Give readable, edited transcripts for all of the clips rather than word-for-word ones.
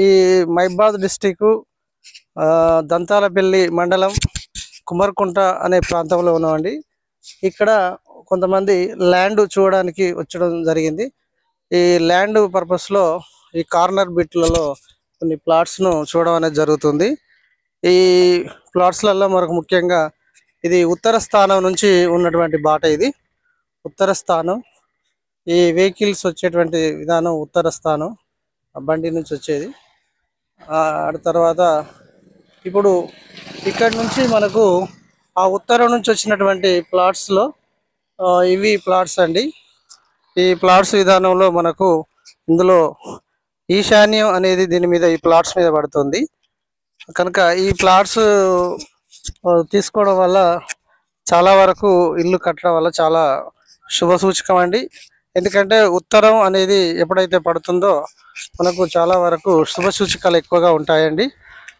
ఈ మైబాద్ డిస్టిక్ దంతాలపల్లి మండలం కుమర్కుంట అనే ప్రాంతంలో ఉన్నామండి. ఇక్కడ కొంతమంది ల్యాండ్ చూడడానికి వచ్చడం జరిగింది. ఈ ల్యాండ్ పర్పస్లో ఈ కార్నర్ బిట్లలో కొన్ని ప్లాట్స్ను చూడడం అనేది జరుగుతుంది. ఈ ప్లాట్స్లలో మనకు ముఖ్యంగా ఇది ఉత్తర స్థానం నుంచి ఉన్నటువంటి బాట. ఇది ఉత్తర స్థానం. ఈ వెహికల్స్ వచ్చేటువంటి విధానం ఉత్తర స్థానం, బండి నుంచి వచ్చేది. తర్వాత ఇప్పుడు ఇక్కడ నుంచి మనకు ఆ ఉత్తరం నుంచి వచ్చినటువంటి ప్లాట్స్లో ఇవి ప్లాట్స్ అండి. ఈ ప్లాట్స్ విధానంలో మనకు ఇందులో ఈశాన్యం అనేది దీని మీద ఈ ప్లాట్స్ మీద పడుతుంది. కనుక ఈ ప్లాట్స్ తీసుకోవడం వల్ల చాలా వరకు ఇల్లు కట్టడం వల్ల చాలా శుభ సూచకం అండి. ఎందుకంటే ఉత్తరం అనేది ఎప్పుడైతే పడుతుందో మనకు చాలా వరకు శుభ సూచకాలు ఎక్కువగా ఉంటాయండి.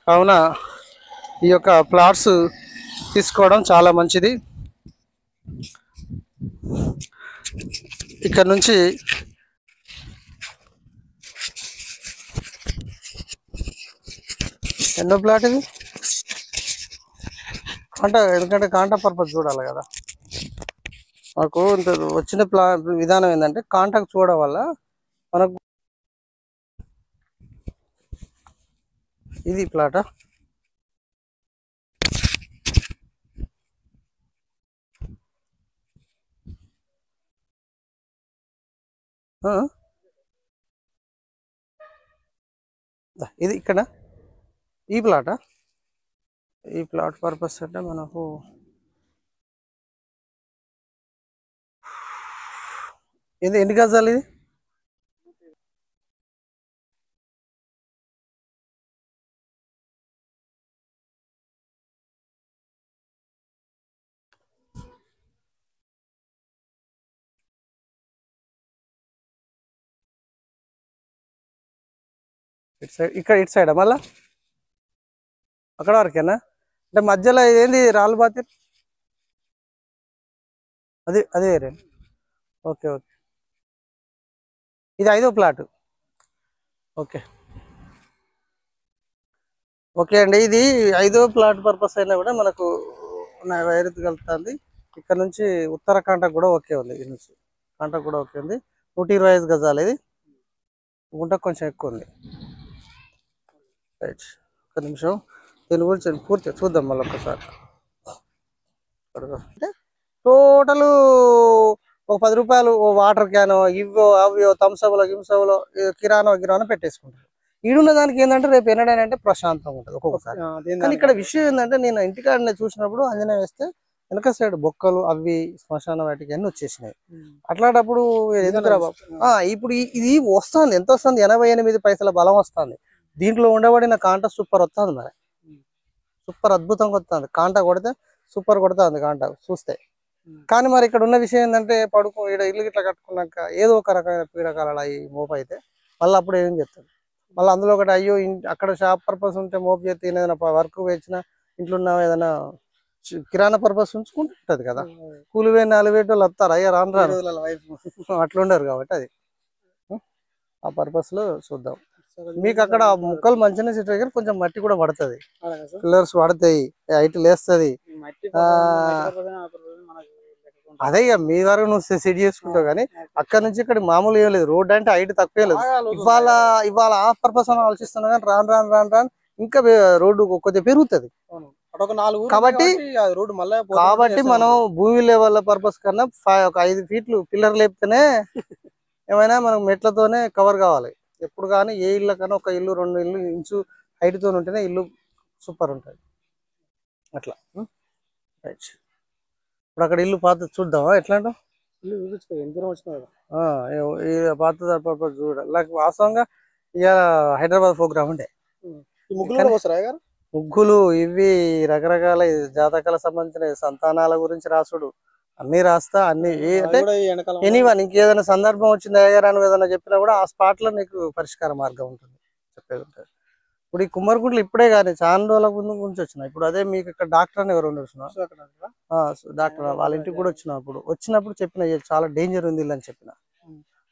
కావున ఈ యొక్క ప్లాట్స్ తీసుకోవడం చాలా మంచిది. ఇక్కడ నుంచి ఎన్నో ప్లాట్ ఇది ఎందుకంటే కాంటా పర్పస్ చూడాలి కదా. మాకు వచ్చిన విధానం ఏంటంటే కాంటాక్ట్ చూడడం వల్ల మనకు ఇది ప్లాటా ఇది ఇక్కడ ఈ ప్లాటా. ఈ ప్లాట్ పర్పస్ అంటే మనకు ఇది ఎన్ని గజాలు? ఇది ఇటు సైడ్, ఇక్కడ ఇటు సైడా మళ్ళా అక్కడ వరకేనా? అంటే మధ్యలో ఇదేంది రాళ్ళు బాతి? అది వేరే. ఓకే ఓకే, ఇది 5వ ప్లాట్. ఓకే ఓకే అండి. ఇది 5వ ప్లాట్ పర్పస్ అయినా కూడా మనకు వైరుతి కలుగుతుంది. ఇక్కడ నుంచి ఉత్తర కాంటాక్ట్ కూడా ఓకే ఉంది. ఇది నుంచి కాంటాక్ట్ కూడా ఓకే ఉంది. 125 గజాలు. ఇది గుంట కొంచెం ఎక్కువ ఉంది. రైట్, ఒక నిమిషం దీని గురించి పూర్తిగా చూద్దాం మళ్ళీ ఒక్కసారి. అంటే టోటల్ ఒక 10 రూపాయలు వాటర్ క్యాన్ ఇవో అవ్వో థమ్స్అప్లో గిమ్సప్లో కిరాణా పెట్టేసుకుంటారు. ఈడున్న దానికి ఏంటంటే రేపు ఎన్నడైనా ప్రశాంతంగా ఉంటుంది ఒక్కొక్కసారి. కానీ ఇక్కడ విషయం ఏంటంటే నేను ఇంటికాడనే చూసినప్పుడు అంజనా వేస్తే వెనక సైడ్ బొక్కలు అవి శ్మశాన వాటికి అన్ని వచ్చేసినాయి. అట్లాంటప్పుడు ఇప్పుడు ఇది వస్తుంది. ఎంత వస్తుంది? 88 పైసల బలం వస్తుంది. దీంట్లో ఉండబడిన కాంట సూపర్ వస్తుంది. మరి సూపర్ అద్భుతంగా వస్తుంది. కాంట కొడితే సూపర్ కొడుతుంది కాంట చూస్తే. కానీ మరి ఇక్కడ ఉన్న విషయం ఏంటంటే ఇల్లు గిట్లా కట్టుకున్నాక ఏదో ఒక రకమైన పీడకాల ఈ మోపు అయితే మళ్ళీ అప్పుడు ఏం చేస్తారు. మళ్ళీ అందులో ఒకటి అయ్యో అక్కడ షాప్ పర్పస్ ఉంటే మోపు చేస్తే ఏదైనా వర్క్ వేసిన ఇంట్లో ఉన్న ఏదైనా కిరాణా పర్పస్ ఉంచుకుంటుంటది కదా. కూలి వేలు 4 వేలు వాళ్ళు వస్తారు. అయ్యా రాను అట్లా ఉండరు కాబట్టి అది ఆ పర్పస్ లో చూద్దాం. మీకు అక్కడ ముక్కలు మంచిగా సెట్ అయ్యారు. కొంచెం మట్టి కూడా పడుతుంది, పిల్లర్స్ పడతాయి, హైట్ లేస్తుంది. అదే ఇక మీ వరకు నువ్వు సెట్ చేసుకుంటావు. కానీ అక్కడ నుంచి ఇక్కడ మామూలు ఏం లేదు. రోడ్ అంటే హైట్ తక్కువే లేదు. ఇవాళ ఆ పర్పస్ అని ఆలోచిస్తున్నా కానీ రాను ఇంకా రోడ్డు కొద్దిగా పెరుగుతుంది. కాబట్టి మనం భూమి లెవెల్ పర్పస్ కన్నా ఒక 5 ఫీట్లు పిల్లర్ లేపితేనే ఏమైనా మనం మెట్లతోనే కవర్ కావాలి. ఎప్పుడు కానీ ఏ ఇల్లు కన్నా ఒక ఇల్లు 2 ఇల్లు ఇంచు హైట్ తో ఉంటేనే ఇల్లు సూపర్ ఉంటుంది. అట్లా రైట్. ఇప్పుడు అక్కడ ఇల్లు పాత చూద్దామా? ఎట్లా అంటావు? ఇల్లు చూపించుకో, ఎంత దూరం వచ్చినా పాత పర్పస్ చూడాలి. నాకు వాస్తవంగా ఇక హైదరాబాద్ ప్రోగ్రామ్ ఉండే ముగ్గులు ఇవి రకరకాల జాతకాలకు సంబంధించిన సంతానాల గురించి రాసుడు అన్ని రాస్తా. అన్ని అంటే ఎనీవన్ ఇంకేదైనా సందర్భం వచ్చింది అయ్యారని ఏదైనా చెప్పినా కూడా ఆ స్పాట్ లో నీకు పరిష్కార మార్గం ఉంటుంది, చెప్పేది ఉంటుంది. ఇప్పుడు ఈ కుమ్మరికుంటలు ఇప్పుడే కానీ చాలా రోజుల ముందు గురించి వచ్చిన. ఇప్పుడు అదే మీకు ఇక్కడ డాక్టర్ అని ఎవరు ఉండొచ్చు, డాక్టర్ వాళ్ళ ఇంటికి కూడా వచ్చినప్పుడు చెప్పిన చాలా డేంజర్ ఉంది అని చెప్పిన.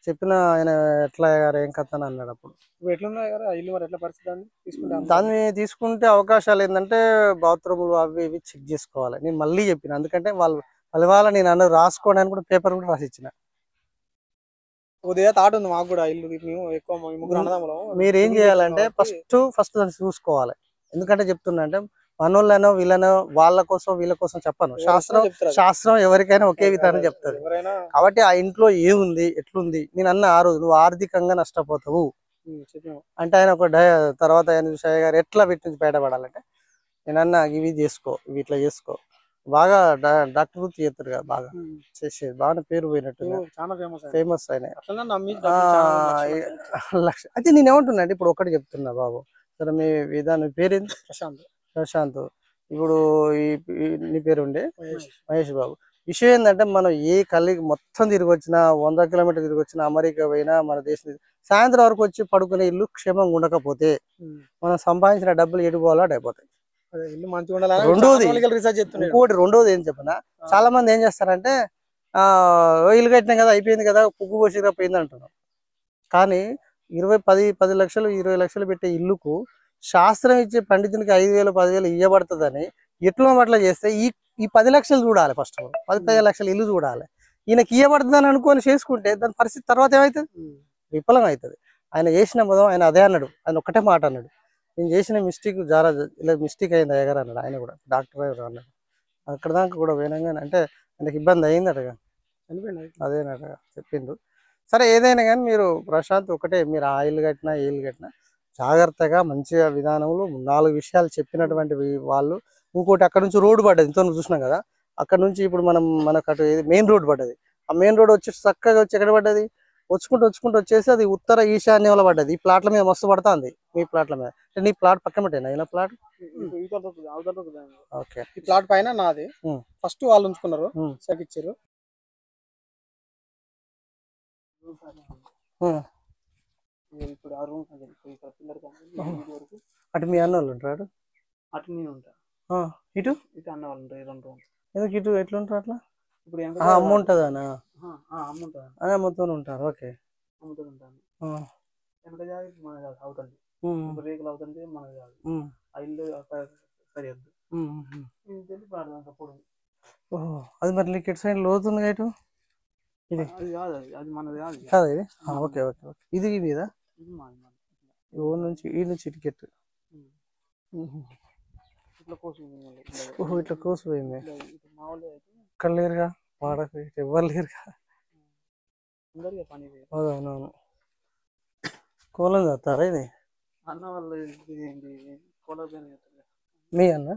చెప్పిన ఆయన ఎట్లా గారు ఏం కథ అని అన్నాడు అప్పుడు. ఇప్పుడు ఎట్లున్నాయి కదా ఇల్లు, మరి ఎట్లా పరిస్థితి అండి తీసుకుంటే? దాన్ని తీసుకుంటే అవకాశాలు ఏంటంటే బాత్రూములు అవి ఇవి చెక్ చేసుకోవాలి. నేను మళ్ళీ చెప్పిన, ఎందుకంటే వాళ్ళ నేను అన్నది రాసుకోవడానికి కూడా పేపర్ కూడా రాసి ఇచ్చిన. కొద్దిగా థాట్ ఉంది మాకు కూడా, ఇల్లు మేము ఎక్కువ ముగ్గురు అన్నదమ్ములం. మీరు ఏం చేయాలంటే ఫస్ట్ దాన్ని చూసుకోవాలి. ఎందుకంటే చెప్తున్నా అంటే మనోళ్ళనో వీళ్ళనో వాళ్ళ కోసం వీళ్ళ కోసం చెప్పను. శాస్త్రం ఎవరికైనా ఒకే విధానం చెప్తారు. కాబట్టి ఆ ఇంట్లో ఏముంది ఎట్లుంది, నేను అన్న ఆ రోజు నువ్వు ఆర్థికంగా నష్టపోతావు అంటే ఆయన ఒక తర్వాత ఆయన చూసాయి గారు ఎట్లా వీటి నుంచి బయటపడాలంటే, నేను అన్న ఇవి చేసుకో, ఇవి ఇట్లా చేసుకో. బాగా డాక్టర్ వృత్తి చేస్తారు కదా, బాగా చేసేది, బాగా పేరు పోయినట్టు ఫేమస్ అయినాయి. అయితే నేను ఏమంటున్నా అంటే ఇప్పుడు ఒకటి చెప్తున్నా బాబు, సరే మీ విధానం పేరేంటి? ప్రశాంత్. ఇప్పుడు నీ పేరు ఉండే మహేష్ బాబు. విషయం ఏంటంటే మనం ఏ కలిగి మొత్తం తిరిగి వచ్చినా 100 కిలోమీటర్లు తిరిగి వచ్చినా, అమెరికా పోయినా, మన దేశం సాయంత్రం వరకు వచ్చి పడుకునే ఇల్లు క్షేమంగా ఉండకపోతే మనం సంపాదించిన డబ్బులు ఎడుకోవాలా అయిపోతాయి. రెండోది ఏం చెప్పినా, చాలా మంది ఏం చేస్తారంటే ఇల్లు కట్టినాం కదా అయిపోయింది కదా పుగ్గు పోసిగా పోయింది అంటున్నాం. కానీ 10 లక్షలు 20 లక్షలు పెట్టే ఇల్లుకు శాస్త్రం ఇచ్చే పండితునికి 5,000 10,000 ఇవ్వబడుతుందని ఎట్లా అట్లా చేస్తే ఈ 10 లక్షలు చూడాలి. ఫస్ట్ 10-15 లక్షలు ఇల్లు చూడాలి. ఈయనకి ఇవ్వబడుతుందని అనుకొని చేసుకుంటే దాని పరిస్థితి తర్వాత ఏమవుతుంది? విఫలం అవుతుంది. ఆయన చేసిన మొదం ఆయన అదే అన్నాడు. ఆయన ఒక్కటే మాట అన్నాడు, నేను చేసిన మిస్టేక్ ఇలా మిస్టేక్ అయింది అయ్యగారు అన్నాడు. ఆయన కూడా డాక్టర్ అన్నాడు. అక్కడ దాకా కూడా పోయినాగానే అంటే ఆయనకి ఇబ్బంది అయిందటగా, అదేనట చెప్పిండు. సరే ఏదైనా కానీ మీరు ప్రశాంత్ ఒకటే, మీరు ఆ ఇల్లు కట్టినా ఏ ఇల్లు కట్టినా జాగ్రత్తగా మంచిగా విధానంలో 4 విషయాలు చెప్పినటువంటి వాళ్ళు. ఇంకోటి అక్కడ నుంచి రోడ్డు పడ్డది, ఇంత చూసినాం కదా, అక్కడ నుంచి ఇప్పుడు మనకు అటు మెయిన్ రోడ్ పడ్డది. ఆ మెయిన్ రోడ్ వచ్చి చక్కగా వచ్చి ఎక్కడ పడ్డది, వచ్చుకుంటూ వచ్చేసి అది ఉత్తర ఈశాన్యంలో పడ్డది. ఈ ప్లాట్ల మీద మస్తు పడుతుంది, మీ ప్లాట్ల మీద. నీ ప్లాట్ పక్కన పెట్టేనా ఇలా ప్లాట్? ఓకే, ఈ ప్లాట్ పైన నాది. ఫస్ట్ వాళ్ళు ఉంచుకున్నారు, ఇచ్చారు. ఇప్పుడు ఆ రూమ్ అటు మీ అన్న వాళ్ళు ఉంటారు, అటు నేను ఉంటా, ఇటు అన్న వాళ్ళు ఉంటారు. 2 రూమ్. ఎందుకు ఇటు ఎట్లా ఉంటారు అట్లా? ఇప్పుడు అమ్మ ఉంటుందనా? అమ్మ ఉంటుంది, అమ్మతో ఉంటారు. ఓకే, అమ్మతో ఉంటాను. వెనక జాగా మనది కాదు, అవుతుంది. రేకులు అవుతుంటే మనది కాదు. ఆ ఇల్లు సరిహద్దు. అది మరి నీకు ఎటు సైడ్ లోతుంది ఇటు? ఇది కాదు, అది మనది కాదు. కాదు ఇది. ఓకే ఓకే ఓకే, ఇది మీద నుంచి ఈ నుంచి ఇటుకెట్టు ఇట్లా కోసిపోయింది. ఇక్కడ లేరుగా, వాడకు ఎవ్వరు లేరుగా. అవునవును, కోలం చేస్తారా ఇది? అన్న వాళ్ళు మీ అన్న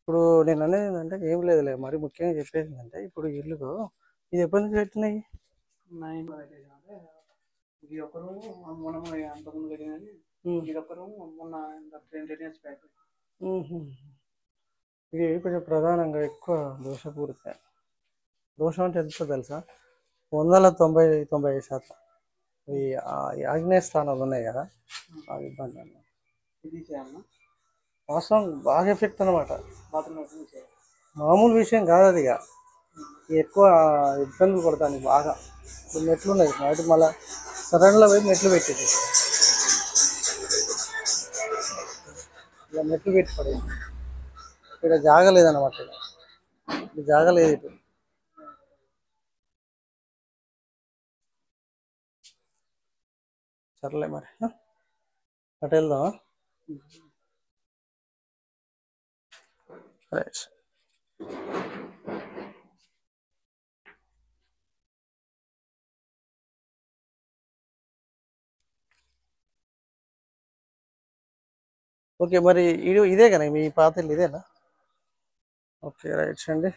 ఇప్పుడు నేను అనేది ఏంటంటే ఏం లేదులే, మరి ముఖ్యంగా చెప్పేది ఏంటంటే ఇప్పుడు ఇల్లుకు ఇది ఎప్పటి నుంచి కట్టినాయి? ఇది ఒకరు మొన్న అంతకుముందు కట్టినది, ఇది ఒకరు మొన్న 10 years బ్యాక్. ఇది కొంచెం ప్రధానంగా ఎక్కువ దోషపూరిత. దోషం అంటే ఎంత తెలుసా? 190-95% ఈ ఆగ్నేయ స్థానాలు ఉన్నాయి కదా, బాగా ఇబ్బంది అన్న. వాస్తవం బాగా ఎఫెక్ట్ అనమాట, మామూలు విషయం కాదు అది. ఇక ఎక్కువ ఇబ్బందులు పడతాను బాగా. ఇప్పుడు మెట్లు ఉన్నాయి నైట్, మళ్ళీ సడన్లో పోయి మెట్లు పెట్టేది, ఇలా మెట్లు పెట్టి పడేది. ఇక్కడ జాగలేదన్నమాట, ఇక్కడ జాగలేదు ఇటు. సర్లే మరి అటు వెళ్దామా? రైట్. ఓకే, మరి ఇదే కదా మీ పాత ఇల్లు, ఇదేనా? ఓకే రైట్ అండి.